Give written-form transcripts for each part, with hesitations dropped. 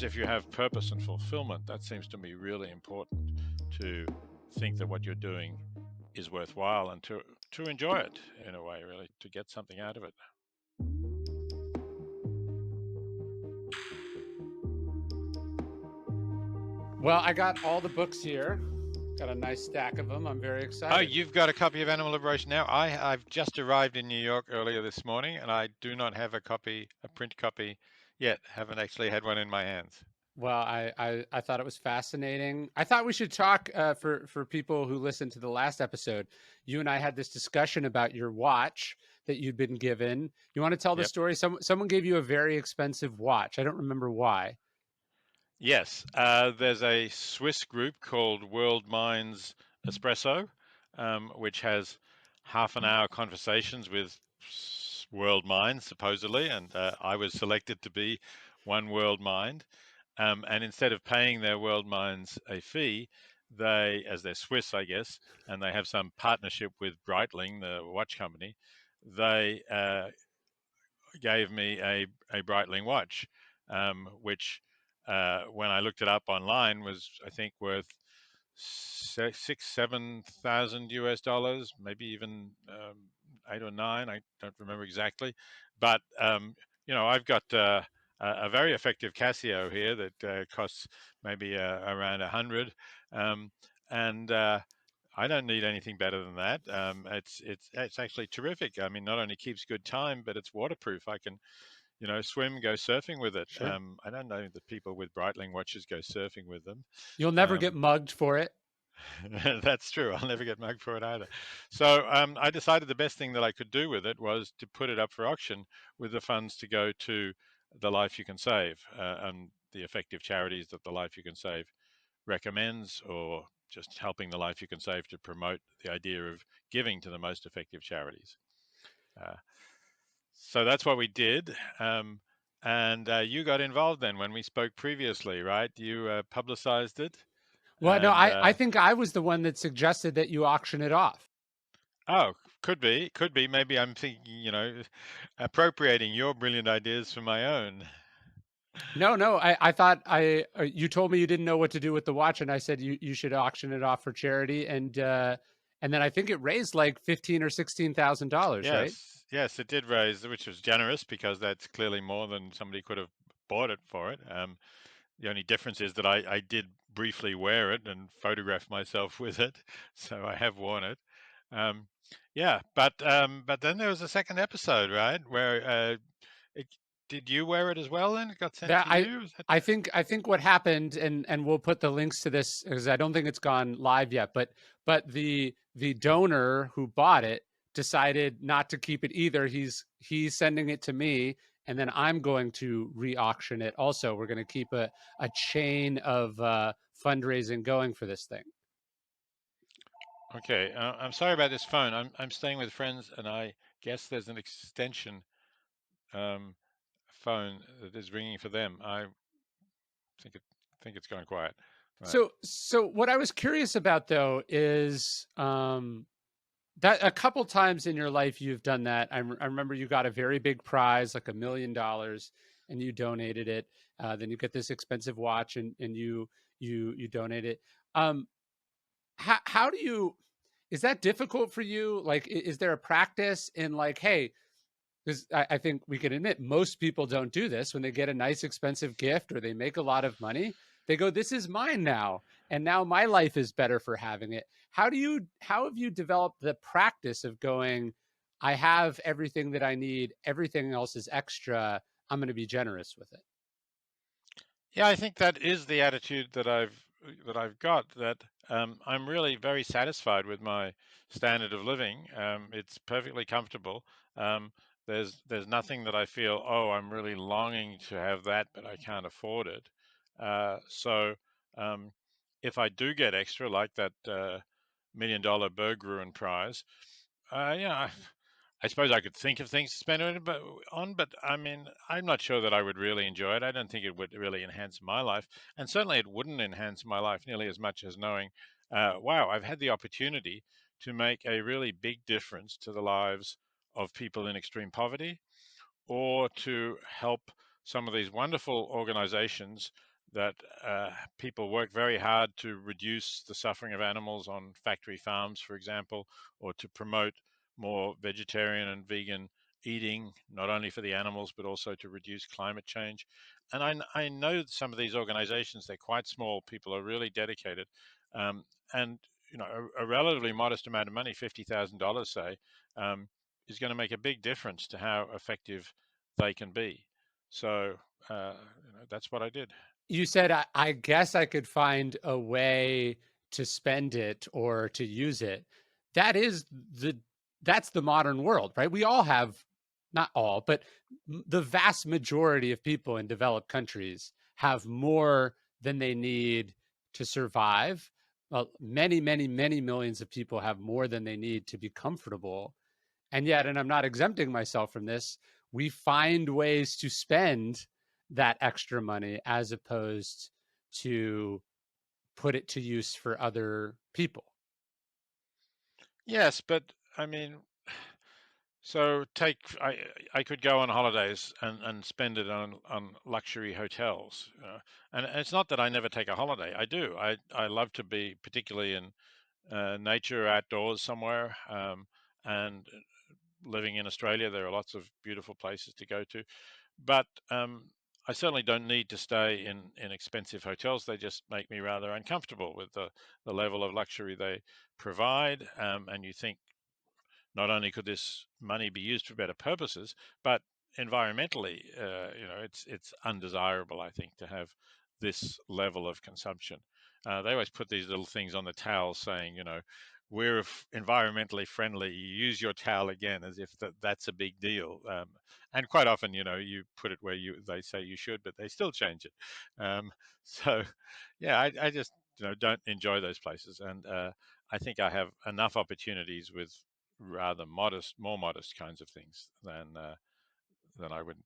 if you have purpose and fulfillment, that seems to me really important, to think that what you're doing is worthwhile and to enjoy it in a way, really, to get something out of it. Well, I got all the books here. Got a nice stack of them. I'm very Oh, excited. you've got a copy of Animal Liberation now. I've just arrived in New York earlier this morning, and I do not have a print copy yet. Haven't actually had one in my hands. Well, I thought it was fascinating. I thought we should talk for people who listened to the last episode. You and I had this discussion about your watch that you'd been given. You want to tell the Yep. story? Someone gave you a very expensive watch. I don't remember why. Yes, there's a Swiss group called World Minds Espresso, which has half an hour conversations with world minds, supposedly, and I was selected to be one world mind. And instead of paying their world minds a fee, they, as they're Swiss, I guess, and they have some partnership with Breitling, the watch company, they gave me a Breitling watch, which when I looked it up online was, I think, worth 7,000 US dollars, maybe even 8 or 9. I don't remember exactly, but I've got a very effective Casio here that costs maybe around 100, and I don't need anything better than that. It's actually terrific. I mean, not only keeps good time, but it's waterproof. I can, swim, go surfing with it. Sure. I don't know that people with Breitling watches go surfing with them. You'll never get Um, mugged for it. that's true. I'll never get mugged for it either. So I decided the best thing that I could do with it was to put it up for auction with the funds to go to the Life You Can Save, and the effective charities that the Life You Can Save recommends, or just helping the Life You Can Save to promote the idea of giving to the most effective charities. Uh, so that's what we did. And you got involved then when we spoke previously, right? You publicized it. Well, no, And I think I was the one that suggested that you auction it off. oh, could be. Maybe I'm thinking, appropriating your brilliant ideas for my own. No, I thought you told me you didn't know what to do with the watch, and I said you should auction it off for charity, and then I think it raised like 15 or $16,000, right? Yes, it did raise, which was generous because that's clearly more than somebody could have bought it for it. The only difference is that I did briefly wear it and photograph myself with it, so I have worn it. Um, yeah, but then there was a second episode, right, where it, did you wear it as well? Then it got sent That to you. Is that... I think what happened, and we'll put the links to this because I don't think it's gone live yet, but the donor who bought it decided not to keep it either. He's sending it to me, and then I'm going to re-auction it. Also, we're going to keep a chain of fundraising going for this thing. Okay, I'm sorry about this phone. I'm staying with friends, and I guess there's an extension um, phone that is ringing for them. I think it think it's gone quiet. Right. So what I was curious about though is that a couple times in your life you've done that. I remember you got a very big prize, like $1 million, and you donated it. Then you get this expensive watch, and you donate it. Um, how do you? Is that difficult for you? Like, is there a practice in like, hey, because I think we can admit most people don't do this when they get a nice expensive gift or they make a lot of money. They go, "This is mine now, and now my life is better for having it." How have you developed the practice of going, "I have everything that I need. Everything else is extra. I'm going to be generous with it." Yeah, I think that is the attitude that I've got. That I'm really very satisfied with my standard of living. It's perfectly comfortable. Um, there's nothing that I feel, oh, I'm really longing to have that, but I can't afford it. So um, if I do get extra, like that $1 million Berggruen prize, yeah, I suppose I could think of things to spend it but I mean, I'm not sure that I would really enjoy it. I don't think it would really enhance my life, and certainly it wouldn't enhance my life nearly as much as knowing, wow, I've had the opportunity to make a really big difference to the lives of people in extreme poverty, or to help some of these wonderful organizations that people work very hard to reduce the suffering of animals on factory farms, for example, or to promote more vegetarian and vegan eating, not only for the animals, but also to reduce climate change. And I know some of these organizations, they're quite small, people are really dedicated. Um, and, a relatively modest amount of money, $50,000, say, um, is going to make a big difference to how effective they can be. So, that's what I did. You said, I guess I could find a way to spend it or to use it. That is the that's the modern world, right? We all have, not all, but the vast majority of people in developed countries have more than they need to survive. Well, many, many, many millions of people have more than they need to be comfortable. And yet, and I'm not exempting myself from this, we find ways to spend that extra money as opposed to put it to use for other people. Yes, but I mean, so I could go on holidays and spend it on luxury hotels, and it's not that I never take a holiday. I do. I love to be particularly in nature, outdoors somewhere, and living in Australia, there are lots of beautiful places to go to. But I certainly don't need to stay in expensive hotels. They just make me rather uncomfortable with the level of luxury they provide. And you think not only could this money be used for better purposes, but environmentally, it's undesirable, I think, to have this level of consumption. They always put these little things on the towels saying, we're environmentally friendly. You use your towel again, as if that's a big deal. And quite often, you put it where they say you should, but they still change it. So, yeah, I just don't enjoy those places, and I think I have enough opportunities with rather more modest kinds of things than I would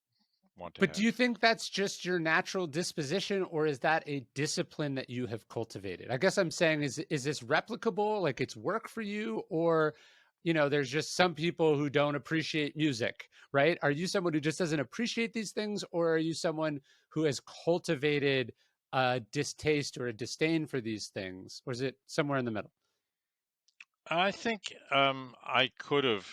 want to But do have. you think that's just your natural disposition, or is that a discipline that you have cultivated? I guess I'm saying, is this replicable, like it's work for you, or there's just some people who don't appreciate music, right? Are you someone who just doesn't appreciate these things, or are you someone who has cultivated a distaste or a disdain for these things, or is it somewhere in the middle? I think I could have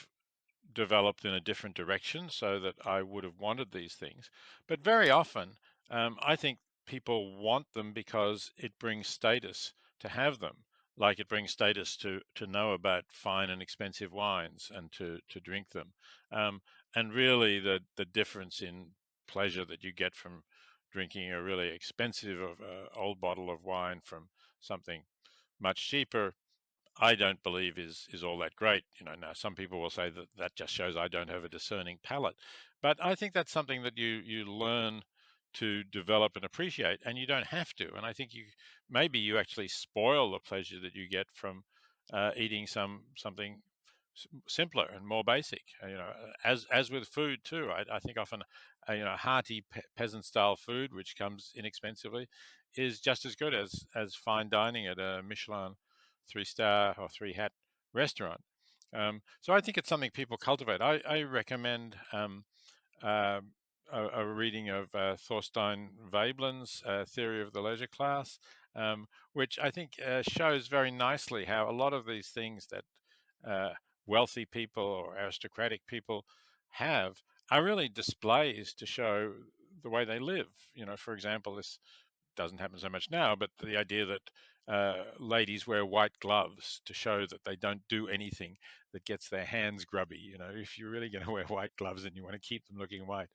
developed in a different direction so that I would have wanted these things. But very often, I think people want them because it brings status to have them. Like it brings status to know about fine and expensive wines and to drink them. And really, the difference in pleasure that you get from drinking a really expensive old bottle of wine from something much cheaper, I don't believe is all that great. Now some people will say that that just shows I don't have a discerning palate, but I think that's something that you learn to develop and appreciate, and you don't have to. And I think maybe you actually spoil the pleasure that you get from eating something simpler and more basic. As with food too, I think often hearty peasant style food, which comes inexpensively, is just as good as fine dining at a Michelin 3-star or three hat restaurant. So I think it's something people cultivate. I recommend uh, a reading of Thorstein Veblen's Theory of the Leisure Class, which I think shows very nicely how a lot of these things that uh, wealthy people or aristocratic people have are really displays to show the way they live. For example, this doesn't happen so much now, but the idea that ladies wear white gloves to show that they don't do anything that gets their hands grubby. If you're really going to wear white gloves and you want to keep them looking white,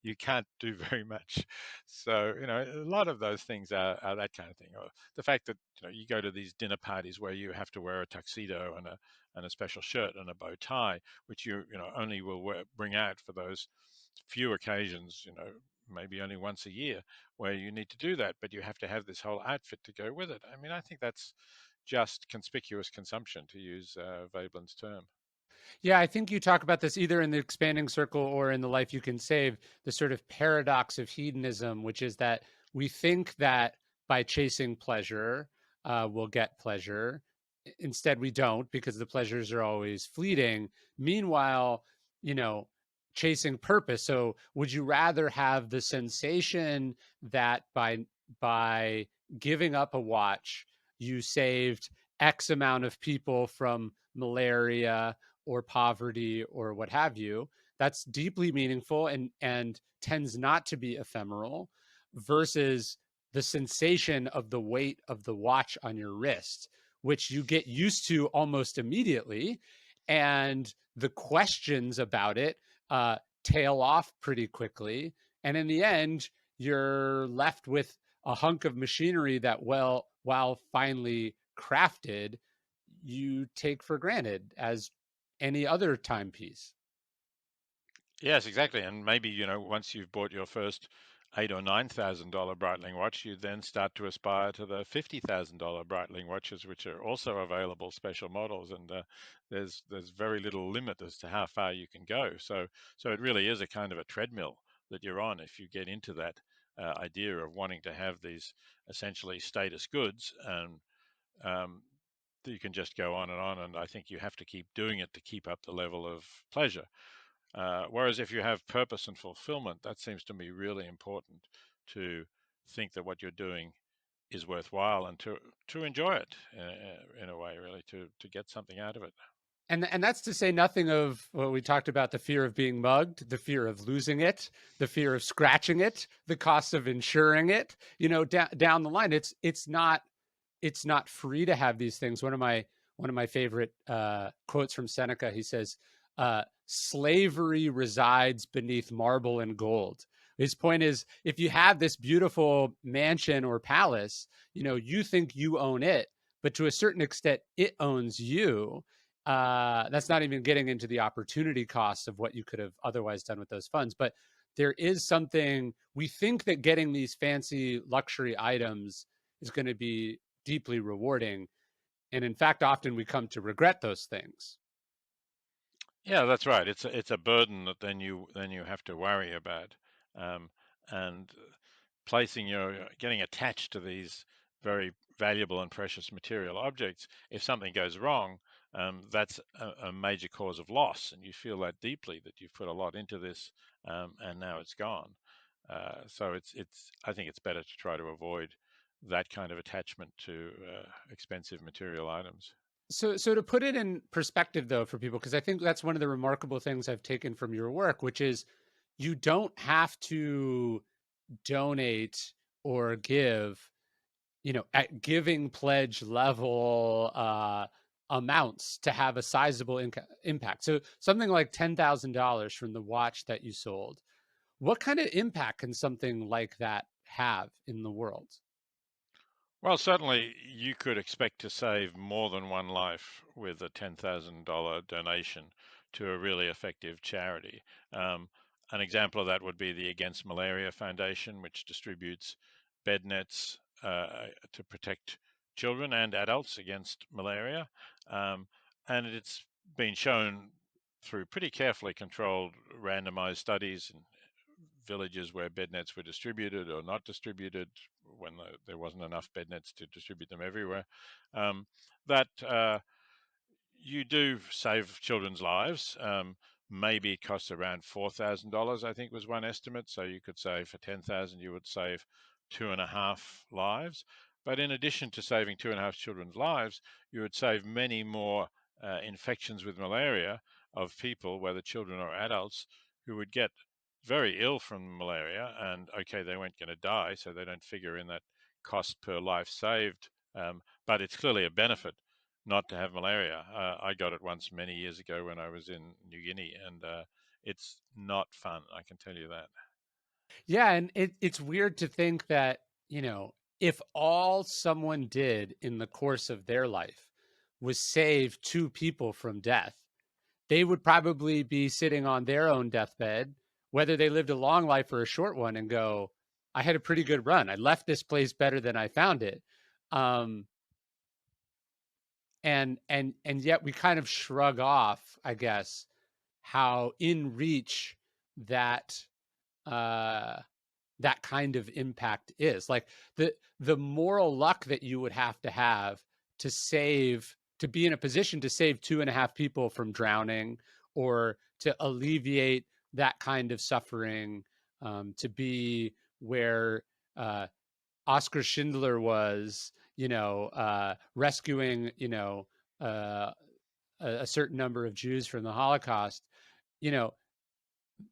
you can't do very much. So, a lot of those things are that kind of thing. Or the fact that, you go to these dinner parties where you have to wear a tuxedo and a special shirt and a bow tie, which only will bring out for those few occasions, maybe only once a year where you need to do that, but you have to have this whole outfit to go with it. I mean, I think that's just conspicuous consumption, to use Veblen's term. Yeah, I think you talk about this either in the expanding circle or in the life you can save, the sort of paradox of hedonism, which is that we think that by chasing pleasure, we'll get pleasure. Instead, we don't, because the pleasures are always fleeting. Meanwhile, you know, chasing purpose. So, would you rather have the sensation that by by giving up a watch, you saved X amount of people from malaria or poverty or what have you. That's deeply meaningful and tends not to be ephemeral versus the sensation of the weight of the watch on your wrist, which you get used to almost immediately. And the questions about it tail off pretty quickly. And in the end, you're left with a hunk of machinery that, well, while finely crafted, you take for granted as any other timepiece. Yes, exactly. And maybe, once you've bought your first $8,000 or $9,000 Breitling watch, you then start to aspire to the $50,000 Breitling watches, which are also available special models. And there's very little limit as to how far you can go. So it really is a kind of a treadmill that you're on if you get into that idea of wanting to have these essentially status goods. And um, you can just go on and on. And I think you have to keep doing it to keep up the level of pleasure. Whereas if you have purpose and fulfillment, that seems to me really important to think that what you're doing is worthwhile and to enjoy it in a way, really, to get something out of it. And that's to say nothing of what we talked about, the fear of being mugged, the fear of losing it, the fear of scratching it, the cost of insuring it, down the line. It's not free to have these things. One of my favorite quotes from Seneca. He says, "Slavery resides beneath marble and gold." His point is, if you have this beautiful mansion or palace, you think you own it, but to a certain extent, it owns you. That's not even getting into the opportunity costs of what you could have otherwise done with those funds. But there is something, we think that getting these fancy luxury items is going to be deeply rewarding. And in fact, often we come to regret those things. Yeah, that's right. It's a burden that then you have to worry about, um, and placing your getting attached to these very valuable and precious material objects. If something goes wrong, that's a major cause of loss, and you feel that deeply that you've put a lot into this, and now it's gone. So it's I think it's better to try to avoid that kind of attachment to expensive material items. So to put it in perspective, though, for people, because I think that's one of the remarkable things I've taken from your work, which is you don't have to donate or give, at giving pledge level amounts to have a sizable impact. So something like $10,000 from the watch that you sold. What kind of impact can something like that have in the world? Well, certainly you could expect to save more than one life with a $10,000 donation to a really effective charity. Um, an example of that would be the Against Malaria Foundation, which distributes bed nets to protect children and adults against malaria. Um, and it's been shown through pretty carefully controlled randomized studies in villages where bed nets were distributed or not distributed when there wasn't enough bed nets to distribute them everywhere, um, that you do save children's lives. Maybe it costs around $4,000, I think was one estimate. So you could say for 10,000, you would save 2.5 lives. But in addition to saving 2.5 children's lives, you would save many more infections with malaria of people, whether children or adults, who would get very ill from malaria. And okay, they weren't going to die, so they don't figure in that cost per life saved. But it's clearly a benefit not to have malaria. I got it once many years ago when I was in New Guinea, and it's not fun, I can tell you that. Yeah, and it's weird to think that, if all someone did in the course of their life was save two people from death, they would probably be sitting on their own deathbed, whether they lived a long life or a short one, and go, I had a pretty good run. I left this place better than I found it. Um, and yet we kind of shrug off, I guess, how in reach that uh that kind of impact is. Like the moral luck that you would have to be in a position to save 2.5 people from drowning, or to alleviate that kind of suffering, to be where uh, Oscar Schindler was, rescuing, uh, a certain number of Jews from the Holocaust, you know,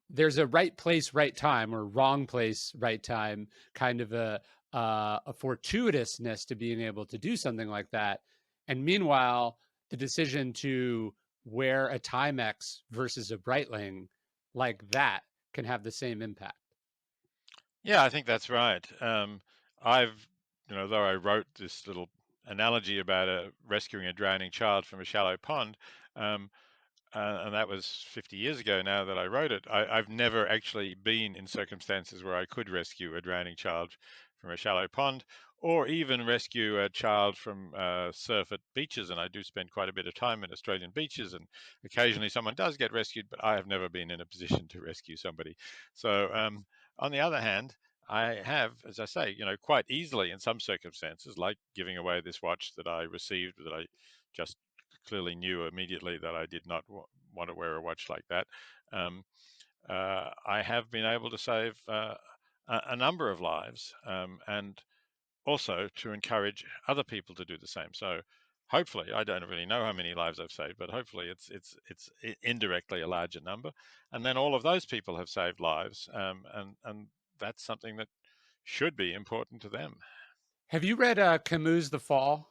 there's a right place, right time, or wrong place, right time, kind of a fortuitousness to being able to do something like that. And meanwhile, the decision to wear a Timex versus a Breitling like that can have the same impact. Yeah, I think that's right. I've, though I wrote this little analogy about rescuing a drowning child from a shallow pond, um, and that was 50 years ago now that I wrote it. I've never actually been in circumstances where I could rescue a drowning child from a shallow pond, or even rescue a child from surf at beaches. And I do spend quite a bit of time in Australian beaches, and occasionally someone does get rescued, but I have never been in a position to rescue somebody. So, on the other hand, I have, as I say, quite easily in some circumstances, like giving away this watch that I received that I just clearly knew immediately that I did not want to wear a watch like that. Um, I have been able to save a number of lives, and also to encourage other people to do the same. So hopefully, I don't really know how many lives I've saved, but hopefully it's indirectly a larger number. And then all of those people have saved lives, and that's something that should be important to them. Have you read Camus' The Fall?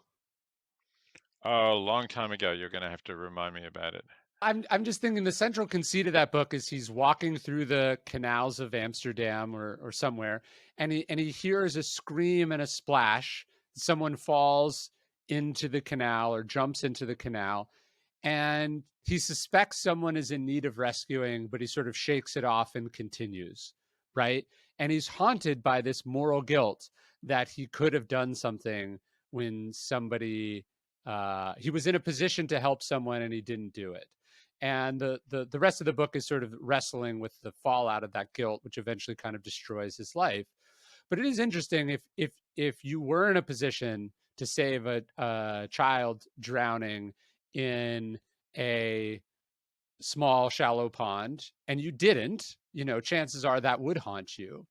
Oh, a long time ago. You're going to have to remind me about it. I'm just thinking the central conceit of that book is he's walking through the canals of Amsterdam or somewhere, and he hears a scream and a splash. Someone falls into the canal or jumps into the canal, and he suspects someone is in need of rescuing, but he sort of shakes it off and continues, right? And he's haunted by this moral guilt that he could have done something when somebody he was in a position to help someone and he didn't do it. And the rest of the book is sort of wrestling with the fallout of that guilt, which eventually kind of destroys his life. But it is interesting if you were in a position to save a child drowning in a small shallow pond and you didn't, chances are that would haunt you.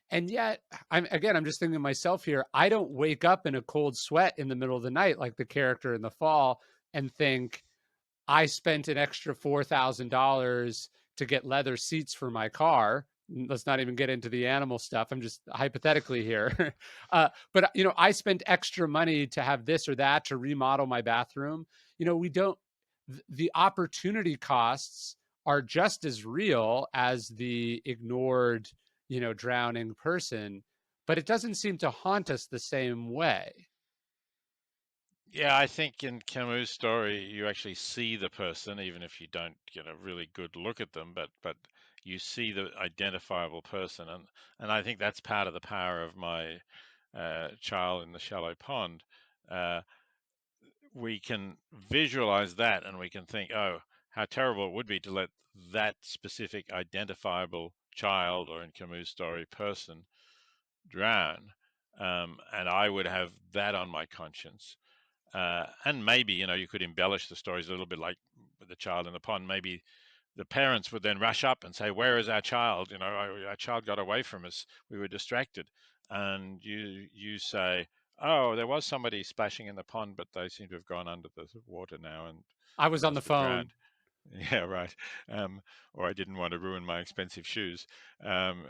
And yet, I'm just thinking to myself here, I don't wake up in a cold sweat in the middle of the night like the character in The Fall and think, I spent an extra $4,000 to get leather seats for my car. Let's not even get into the animal stuff. I'm just hypothetically here. But, I spent extra money to have this or that to remodel my bathroom. We don't, the opportunity costs are just as real as the ignored, drowning person, but it doesn't seem to haunt us the same way. Yeah, I think in Camus' story, you actually see the person, even if you don't get a really good look at them, but you see the identifiable person, and I think that's part of the power of my child in the shallow pond. Uh, we can visualize that, and we can think, oh, how terrible it would be to let that specific identifiable child, or in Camus' story, person, drown, and I would have that on my conscience. And maybe, you could embellish the stories a little bit, like with the child in the pond. Maybe the parents would then rush up and say, "Where is our child? Our child got away from us. We were distracted." And you say, "Oh, there was somebody splashing in the pond, but they seem to have gone under the water now, and I was they on the must have phone. drowned." Yeah, right. Or I didn't want to ruin my expensive shoes.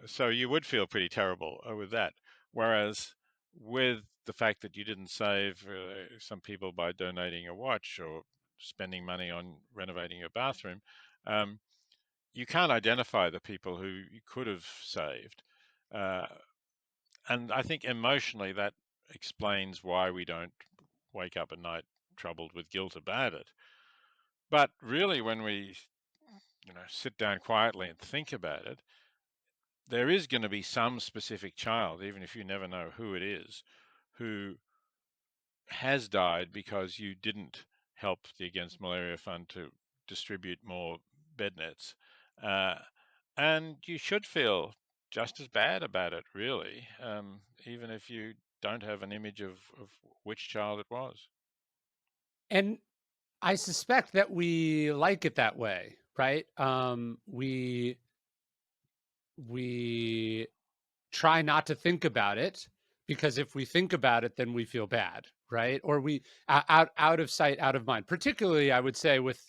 So you would feel pretty terrible with that. Whereas with the fact that you didn't save some people by donating a watch or spending money on renovating your bathroom, um, you can't identify the people who you could have saved. Uh, and I think emotionally that explains why we don't wake up at night troubled with guilt about it. But really, when we sit down quietly and think about it, there is going to be some specific child, even if you never know who it is, who has died because you didn't help the Against Malaria Fund to distribute more bed nets. Uh, and you should feel just as bad about it, really, even if you don't have an image of which child it was. And I suspect that we like it that way, right? We try not to think about it because if we think about it, then we feel bad, right? Or we out of sight, out of mind. Particularly, I would say with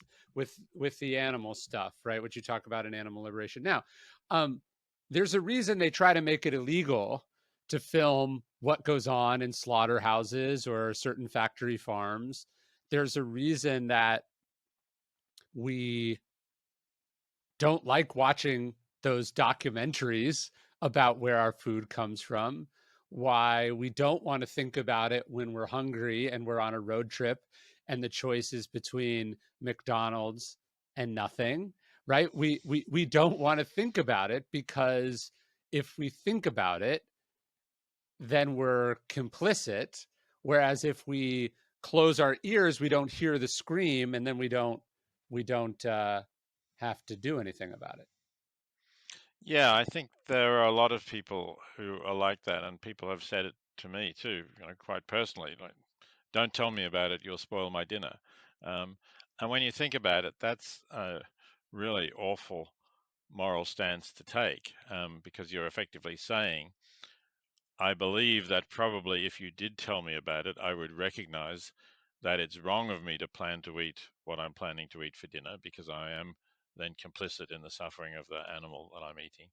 the animal stuff, right? Which you talk about in animal liberation. Now, um, there's a reason they try to make it illegal to film what goes on in slaughterhouses or certain factory farms. There's a reason that we don't like watching those documentaries about where our food comes from, why we don't want to think about it when we're hungry and we're on a road trip and the choice is between McDonald's and nothing, right? We don't want to think about it because if we think about it, then we're complicit. Whereas if we close our ears, we don't hear the scream, and then we don't have to do anything about it. Yeah, I think there are a lot of people who are like that, and people have said it to me too, quite personally, like, don't tell me about it, you'll spoil my dinner. Um, and when you think about it, that's a really awful moral stance to take, because you're effectively saying, I believe that probably if you did tell me about it, I would recognize that it's wrong of me to plan to eat what I'm planning to eat for dinner because I am then complicit in the suffering of the animal that I'm eating.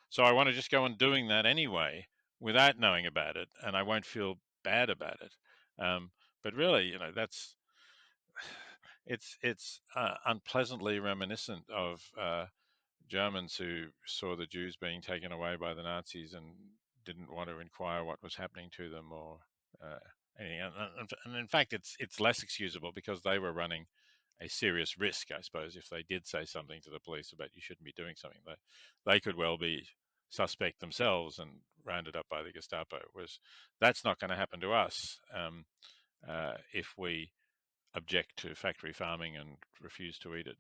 So I want to just go on doing that anyway without knowing about it, and I won't feel bad about it. Um, but really, it's unpleasantly reminiscent of Germans who saw the Jews being taken away by the Nazis and didn't want to inquire what was happening to them or uh, anything. And in fact, it's less excusable because they were running a serious risk, I suppose, if they did say something to the police about you shouldn't be doing something. They could well be suspect themselves and rounded up by the Gestapo. Was That's not going to happen to us if we object to factory farming and refuse to eat it.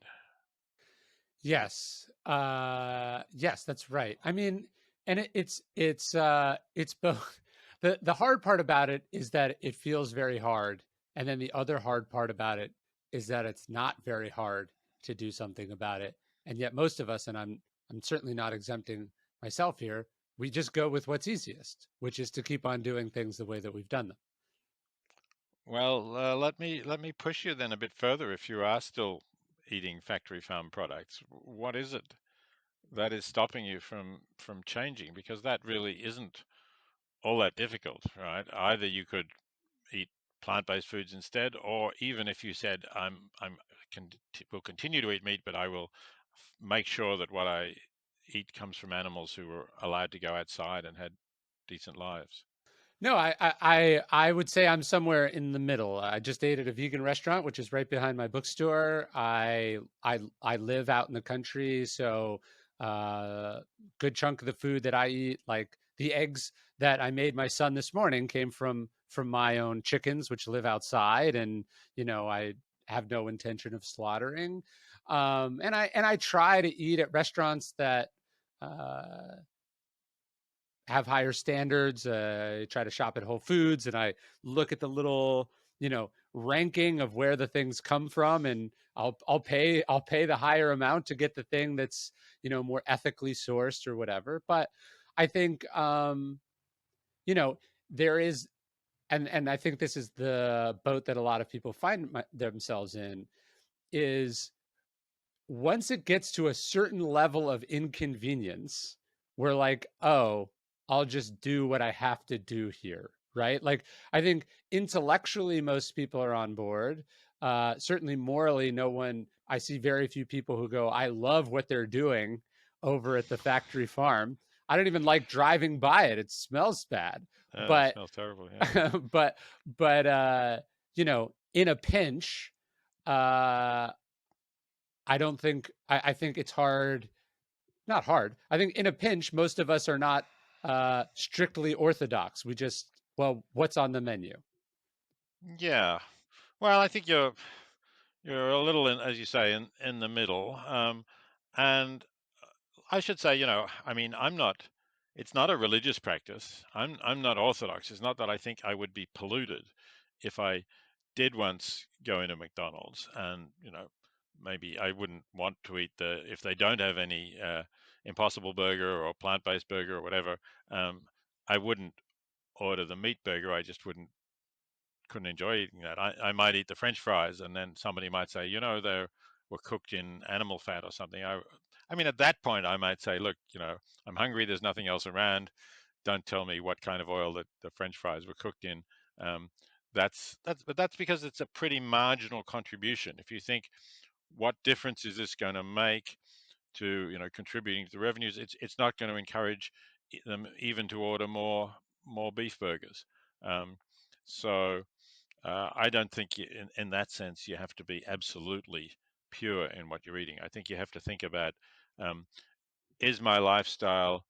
Yes. Yes, that's right. I mean, and it's both. The hard part about it is that it feels very hard. And then the other hard part about it is that it's not very hard to do something about it. And yet most of us, and I'm certainly not exempting myself here, we just go with what's easiest, which is to keep on doing things the way that we've done them. Well, let me push you then a bit further. If you are still eating factory farm products, what is it that is stopping you from changing? Because that really isn't all that difficult, right? Either you could eat plant-based foods instead, or even if you said can will continue to eat meat, but I will make sure that what I eat comes from animals who were allowed to go outside and had decent lives. No, I would say I'm somewhere in the middle. I just ate at a vegan restaurant, which is right behind my bookstore. I live out in the country, so good chunk of the food that I eat, like the eggs that I made my son this morning, came from my own chickens, which live outside, and I have no intention of slaughtering. And I try to eat at restaurants that. Uh, have higher standards. I try to shop at Whole Foods, and I look at the little, ranking of where the things come from, and I'll pay the higher amount to get the thing that's more ethically sourced or whatever. But I think you know there is, and I think this is the boat that a lot of people find themselves in, is once it gets to a certain level of inconvenience, we're like, oh, I'll just do what I have to do here. Right. Like, I think intellectually, most people are on board. Certainly, morally, no one, I see very few people who go, I love what they're doing over at the factory farm. I don't even like driving by it. It smells bad. It But, smells terrible. Yeah. but, but, in a pinch, uh, I think it's hard, not hard. I think in a pinch, most of us are not strictly orthodox. We just, well, what's on the menu? Yeah. Well, I think you're a little in, as you say, in the middle. And I should say, I mean, I'm not. It's not a religious practice. I'm not Orthodox. It's not that I think I would be polluted if I did once go into McDonald's, and maybe I wouldn't want to eat if they don't have any Impossible Burger or plant-based burger or whatever. I wouldn't order the meat burger, I just wouldn't couldn't enjoy eating that. I might eat the French fries, and then somebody might say, they were cooked in animal fat or something. I mean, at that point, I might say, look, I'm hungry. There's nothing else around. Don't tell me what kind of oil that the French fries were cooked in. Um, but that's because it's a pretty marginal contribution. If you think, what difference is this going to make to contributing to the revenues? It's not going to encourage them even to order more beef burgers. Um, so I don't think in that sense you have to be absolutely pure in what you're eating. I think you have to think about, um, is my lifestyle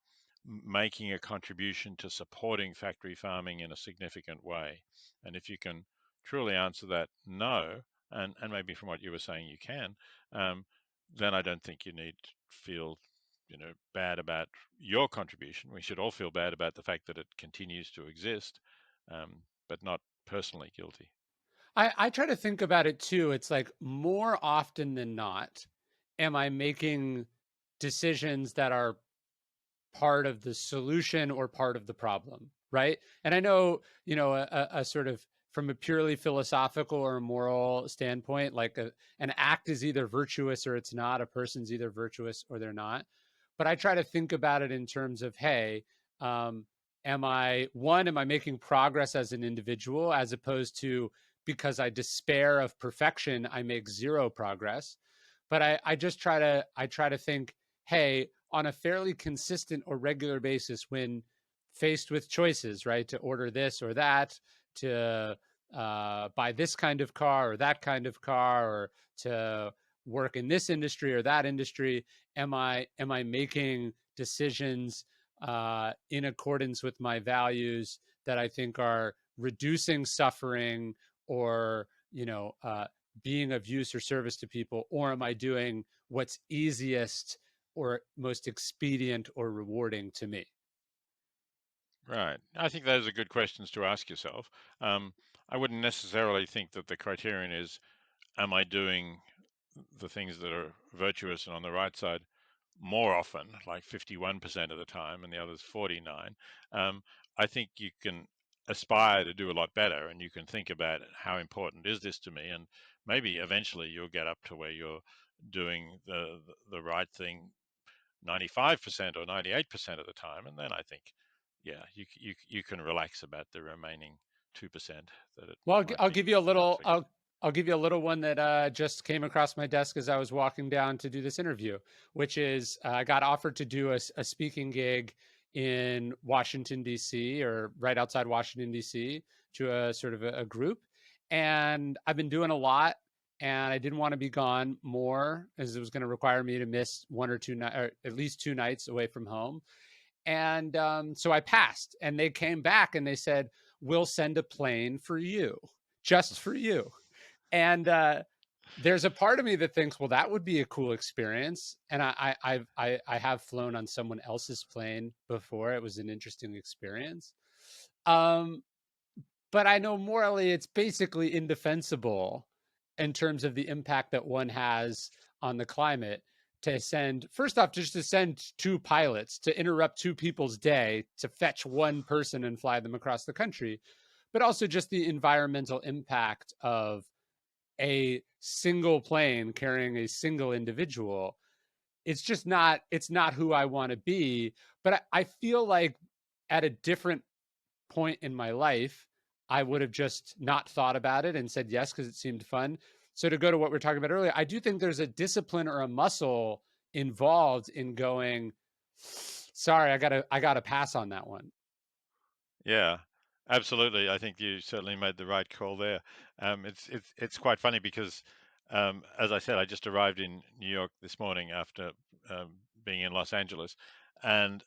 making a contribution to supporting factory farming in a significant way? And if you can truly answer that no, and maybe from what you were saying you can, um, then I don't think you need to feel bad about your contribution. We should all feel bad about the fact that it continues to exist, but not personally guilty. I try to think about it too. It's like more often than not, am I making decisions that are part of the solution or part of the problem, right? And I know, a sort of from a purely philosophical or moral standpoint, like an act is either virtuous or it's not. A person's either virtuous or they're not. But I try to think about it in terms of, hey, um, am I making progress as an individual, as opposed to because I despair of perfection, I make zero progress. But I try to think, hey, on a fairly consistent or regular basis, when faced with choices, right, to order this or that, to buy this kind of car or that kind of car, or to work in this industry or that industry, am I making decisions in accordance with my values that I think are reducing suffering, or being of use or service to people, or am I doing what's easiest or most expedient or rewarding to me? Right. I think those are good questions to ask yourself. I wouldn't necessarily think that the criterion is, am I doing the things that are virtuous and on the right side more often, like 51% of the time, and the others 49. I think you can aspire to do a lot better, and you can think about how important is this to me, and maybe eventually you'll get up to where you're doing the right thing 95% or 98% of the time, and then I think, yeah, you can relax about the remaining 2% that it Well, might I'll be give you a not little. so good. I'll give you a little one that just came across my desk as I was walking down to do this interview, which is I got offered to do a speaking gig in Washington D.C., or right outside Washington D.C., to a sort of a group, and I've been doing a lot, and I didn't want to be gone more, as it was going to require me to miss one or two nights, or at least 2 nights away from home. And so I passed, and they came back and they said, "We'll send a plane for you, just for you." And there's a part of me that thinks, well, that would be a cool experience. And I have flown on someone else's plane before. It was an interesting experience. Um, but I know morally it's basically indefensible in terms of the impact that one has on the climate, to send, first off, just to send two pilots to interrupt two people's day to fetch one person and fly them across the country, but also just the environmental impact of a single plane carrying a single individual. It's not who I want to be. But I feel like at a different point in my life, I would have just not thought about it and said yes because it seemed fun. So to go to what we are talking about earlier, I do think there's a discipline or a muscle involved in going, sorry, I gotta pass on that one. Yeah, absolutely. I think you certainly made the right call there. It's quite funny because, as I said, I just arrived in New York this morning after being in Los Angeles, and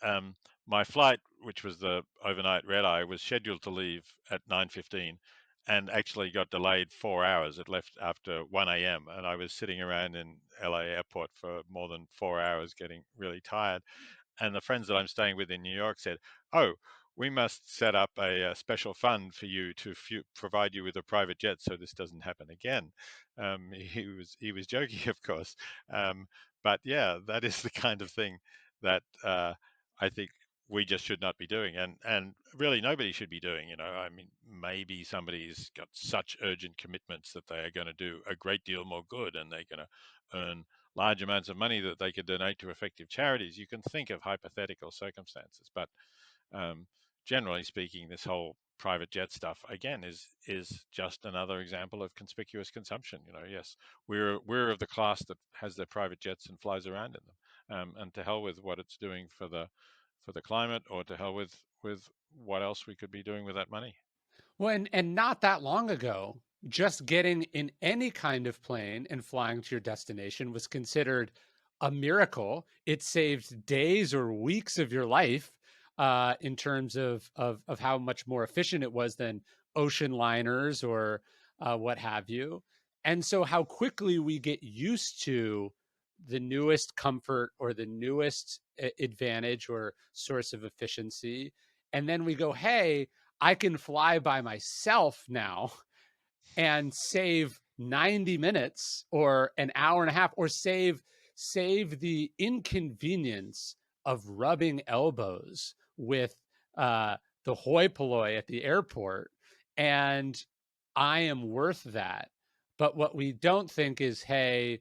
my flight, which was the overnight red eye, was scheduled to leave at 9:15, and actually got delayed 4 hours. It left after 1 a.m., and I was sitting around in LA airport for more than 4 hours, getting really tired. And the friends that I'm staying with in New York said, "Oh, we must set up a special fund for you to provide you with a private jet so this doesn't happen again." He was joking, of course, um, but yeah, that is the kind of thing that I think we just should not be doing, and really nobody should be doing. I mean, maybe somebody's got such urgent commitments that they are going to do a great deal more good, and they're going to earn large amounts of money that they could donate to effective charities. You can think of hypothetical circumstances, but um, generally speaking, this whole private jet stuff again is just another example of conspicuous consumption. Yes, we're of the class that has their private jets and flies around in them, and to hell with what it's doing for the climate, or to hell with what else we could be doing with that money. Well, and not that long ago, just getting in any kind of plane and flying to your destination was considered a miracle. It saved days or weeks of your life in terms of how much more efficient it was than ocean liners or what have you. And so, how quickly we get used to the newest comfort or the newest advantage or source of efficiency. And then we go, hey, I can fly by myself now and save 90 minutes or an hour and a half, or save the inconvenience of rubbing elbows with uh, the hoi polloi at the airport. And I am worth that. But what we don't think is, hey,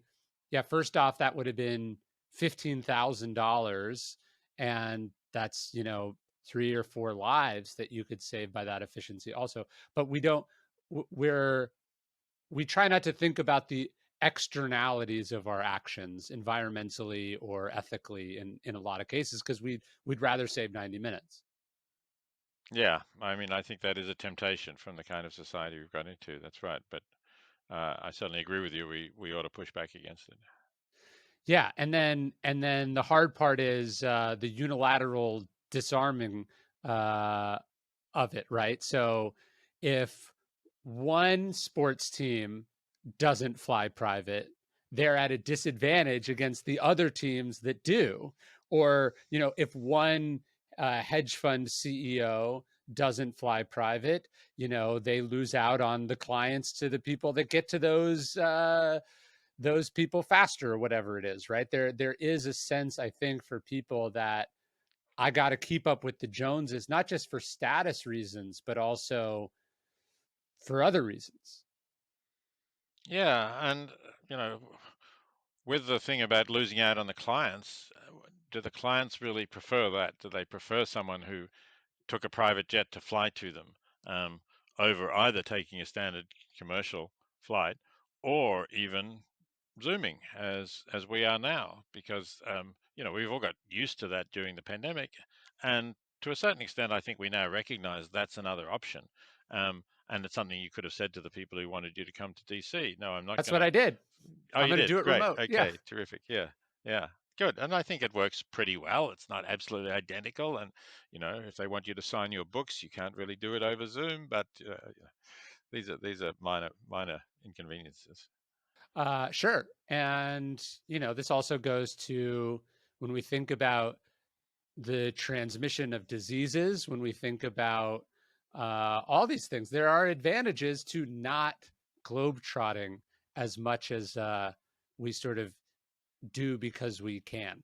yeah, first off, that would have been $15,000. And that's, 3 or 4 lives that you could save by that efficiency also. But we don't, we're, we try not to think about the externalities of our actions environmentally or ethically in a lot of cases, because we'd rather save 90 minutes. Yeah, I mean, I think that is a temptation from the kind of society we've got into. That's right, but I certainly agree with you. We ought to push back against it. Yeah, and then the hard part is the unilateral disarming uh, of it, right? So if one sports team doesn't fly private, they're at a disadvantage against the other teams that do. Or, if one hedge fund CEO doesn't fly private, they lose out on the clients to the people that get to those people faster, or whatever it is, right? There is a sense, I think, for people that I got to keep up with the Joneses, not just for status reasons, but also for other reasons. Yeah, and you know, with the thing about losing out on the clients, do the clients really prefer that? Do they prefer someone who took a private jet to fly to them, um, over either taking a standard commercial flight or even Zooming as we are now? Because we've all got used to that during the pandemic, and to a certain extent, I think we now recognize that's another option. And it's something you could have said to the people who wanted you to come to DC. No, I'm not That's going what to. I did. Oh, I'm you going to did? do it Great. remote. Yeah. Okay, terrific. Yeah, yeah. Good. And I think it works pretty well. It's not absolutely identical. And, if they want you to sign your books, you can't really do it over Zoom. But these are minor inconveniences. Sure. And, this also goes to when we think about the transmission of diseases, when we think about all these things, there are advantages to not globetrotting as much as we sort of do because we can.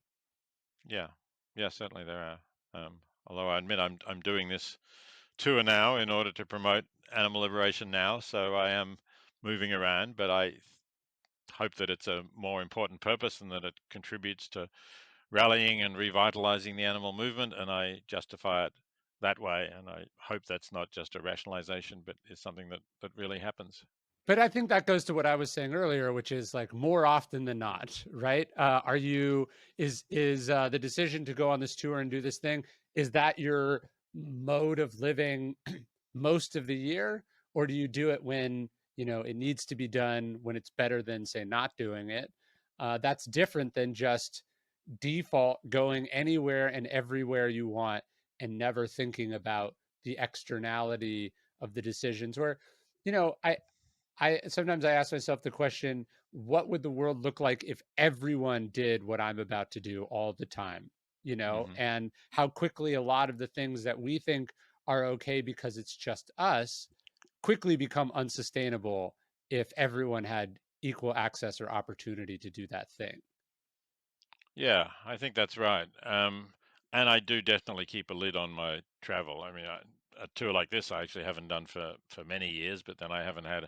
Yeah. Yeah, certainly there are. Although I admit I'm doing this tour now in order to promote animal liberation now, so I am moving around, but I hope that it's a more important purpose and that it contributes to rallying and revitalizing the animal movement, and I justify it that way. And I hope that's not just a rationalization, but is something that really happens. But I think that goes to what I was saying earlier, which is like more often than not, right? Are you is the decision to go on this tour and do this thing, is that your mode of living most of the year, or do you do it when it needs to be done, when it's better than say not doing it? That's different than just default going anywhere and everywhere you want and never thinking about the externality of the decisions. Where I sometimes I ask myself the question, what would the world look like if everyone did what I'm about to do all the time? Hmm. And how quickly a lot of the things that we think are okay because it's just us quickly become unsustainable if everyone had equal access or opportunity to do that thing. Yeah, I think that's right. And I do definitely keep a lid on my travel. I mean, a tour like this I actually haven't done for many years, but then I haven't had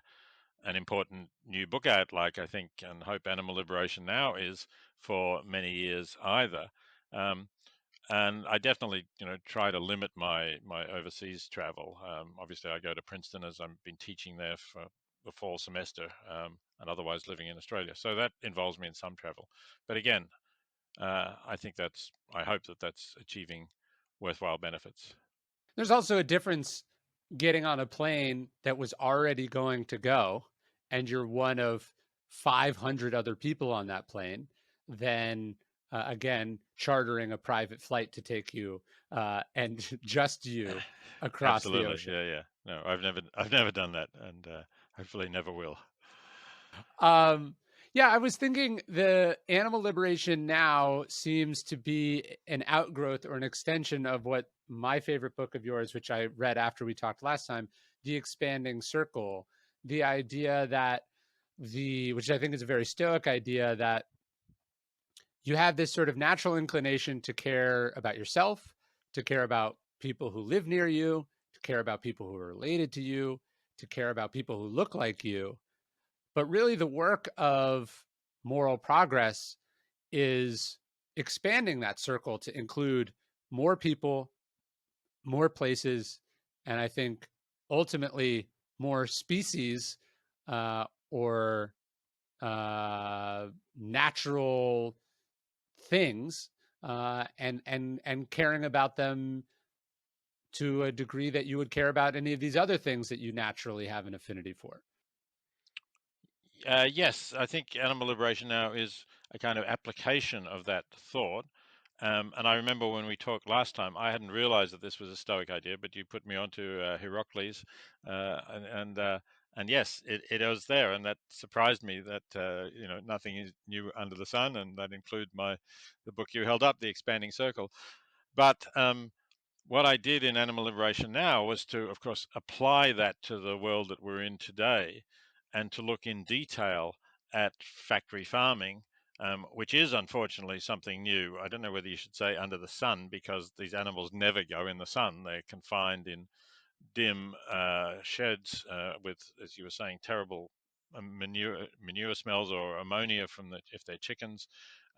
an important new book out, like I think and hope Animal Liberation Now is, for many years either. Um, and I definitely, try to limit my overseas travel. Obviously, I go to Princeton as I've been teaching there for the fall semester, and otherwise living in Australia. So that involves me in some travel. But again, I hope that that's achieving worthwhile benefits. There's also a difference getting on a plane that was already going to go and you're one of 500 other people on that plane than again chartering a private flight to take you and just you across the Absolutely, ocean. yeah, yeah. No, I've never done that, and hopefully never will. Um, yeah, I was thinking the animal liberation now seems to be an outgrowth or an extension of what my favorite book of yours, which I read after we talked last time, The Expanding Circle. The idea that which I think is a very Stoic idea, that you have this sort of natural inclination to care about yourself, to care about people who live near you, to care about people who are related to you, to care about people who look like you. But really, the work of moral progress is expanding that circle to include more people, more places, and I think ultimately more species or natural things, and caring about them to a degree that you would care about any of these other things that you naturally have an affinity for. Yes, I think Animal Liberation Now is a kind of application of that thought. And I remember when we talked last time, I hadn't realized that this was a Stoic idea, but you put me onto Heracles, and yes, it was there, and that surprised me that nothing is new under the sun, and that include the book you held up, The Expanding Circle. But what I did in Animal Liberation Now was to, of course, apply that to the world that we're in today and to look in detail at factory farming, which is unfortunately something new. I don't know whether you should say under the sun, because these animals never go in the sun. They're confined in dim sheds with, as you were saying, terrible manure smells or ammonia from if they're chickens,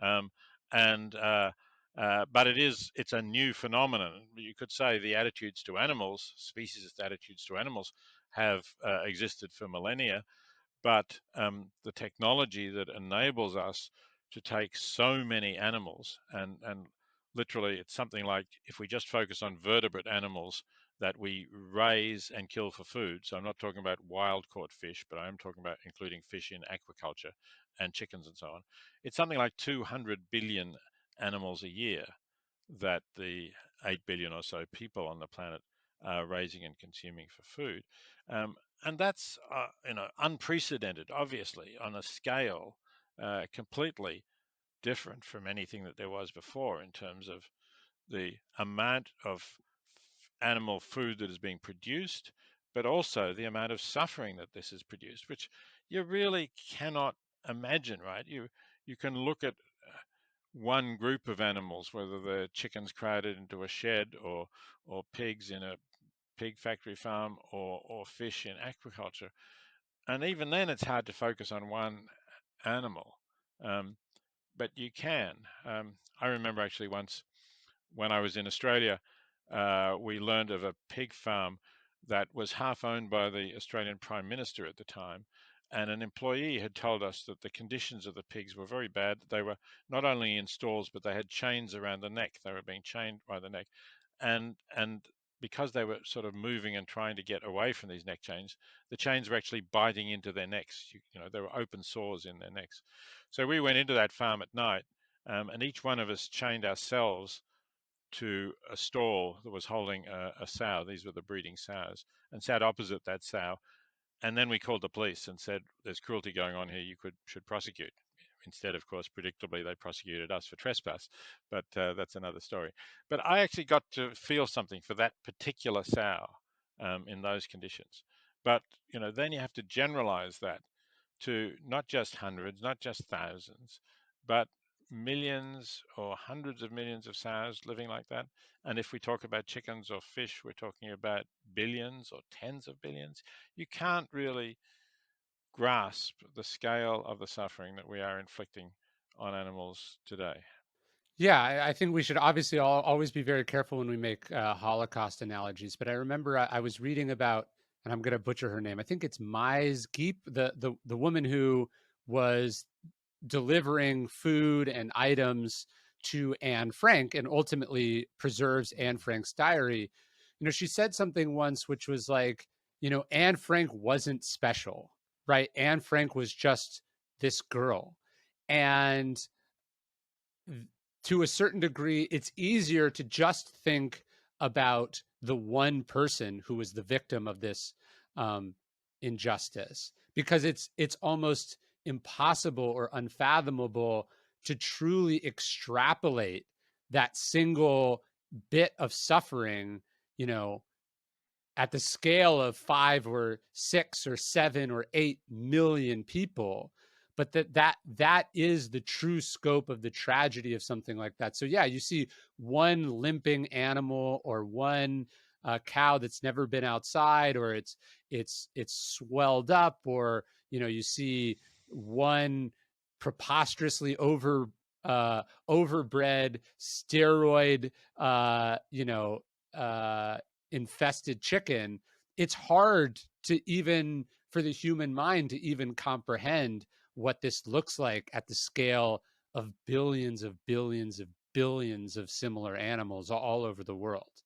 um, and but it's a new phenomenon. You could say the attitudes to animals, species attitudes to animals, have existed for millennia, but the technology that enables us to take so many animals and literally it's something like, if we just focus on vertebrate animals that we raise and kill for food. So I'm not talking about wild caught fish, but I am talking about including fish in aquaculture and chickens and so on. It's something like 200 billion animals a year that the 8 billion or so people on the planet are raising and consuming for food. Um, and that's unprecedented, obviously, on a scale completely different from anything that there was before in terms of the amount of animal food that is being produced, but also the amount of suffering that this is produced, which you really cannot imagine, right? You can look at one group of animals, whether they're chickens crowded into a shed, or pigs in a pig factory farm, or fish in aquaculture, and even then it's hard to focus on one animal. Um, but you can. I remember actually once when I was in Australia, we learned of a pig farm that was half owned by the Australian Prime Minister at the time. And an employee had told us that the conditions of the pigs were very bad. They were not only in stalls, but they had chains around the neck. They were being chained by the neck. And because they were sort of moving and trying to get away from these neck chains, the chains were actually biting into their necks. There were open sores in their necks. So we went into that farm at night, and each one of us chained ourselves to a stall that was holding a sow. These were the breeding sows, and sat opposite that sow. And then we called the police and said, "There's cruelty going on here. You should prosecute." Instead, of course, predictably, they prosecuted us for trespass, but that's another story. But I actually got to feel something for that particular sow in those conditions. But then you have to generalize that to not just hundreds, not just thousands, but millions or hundreds of millions of sows living like that. And if we talk about chickens or fish, we're talking about billions or tens of billions. You can't really grasp the scale of the suffering that we are inflicting on animals today. Yeah, I think we should obviously always be very careful when we make Holocaust analogies. But I remember I was reading about, and I'm going to butcher her name. I think it's Mise Geep, the woman who was delivering food and items to Anne Frank and ultimately preserves Anne Frank's diary. She said something once which was like, Anne Frank wasn't special, right? Anne Frank was just this girl. And to a certain degree, it's easier to just think about the one person who was the victim of this um, injustice, because it's almost impossible or unfathomable to truly extrapolate that single bit of suffering, you know, at the scale of 5 or 6 or 7 or 8 million people, but that is the true scope of the tragedy of something like that. So yeah, you see one limping animal or one cow that's never been outside, or it's swelled up, or you see one preposterously overbred steroid uh infested chicken. It's hard to even for the human mind to even comprehend what this looks like at the scale of billions of billions of billions of similar animals all over the world.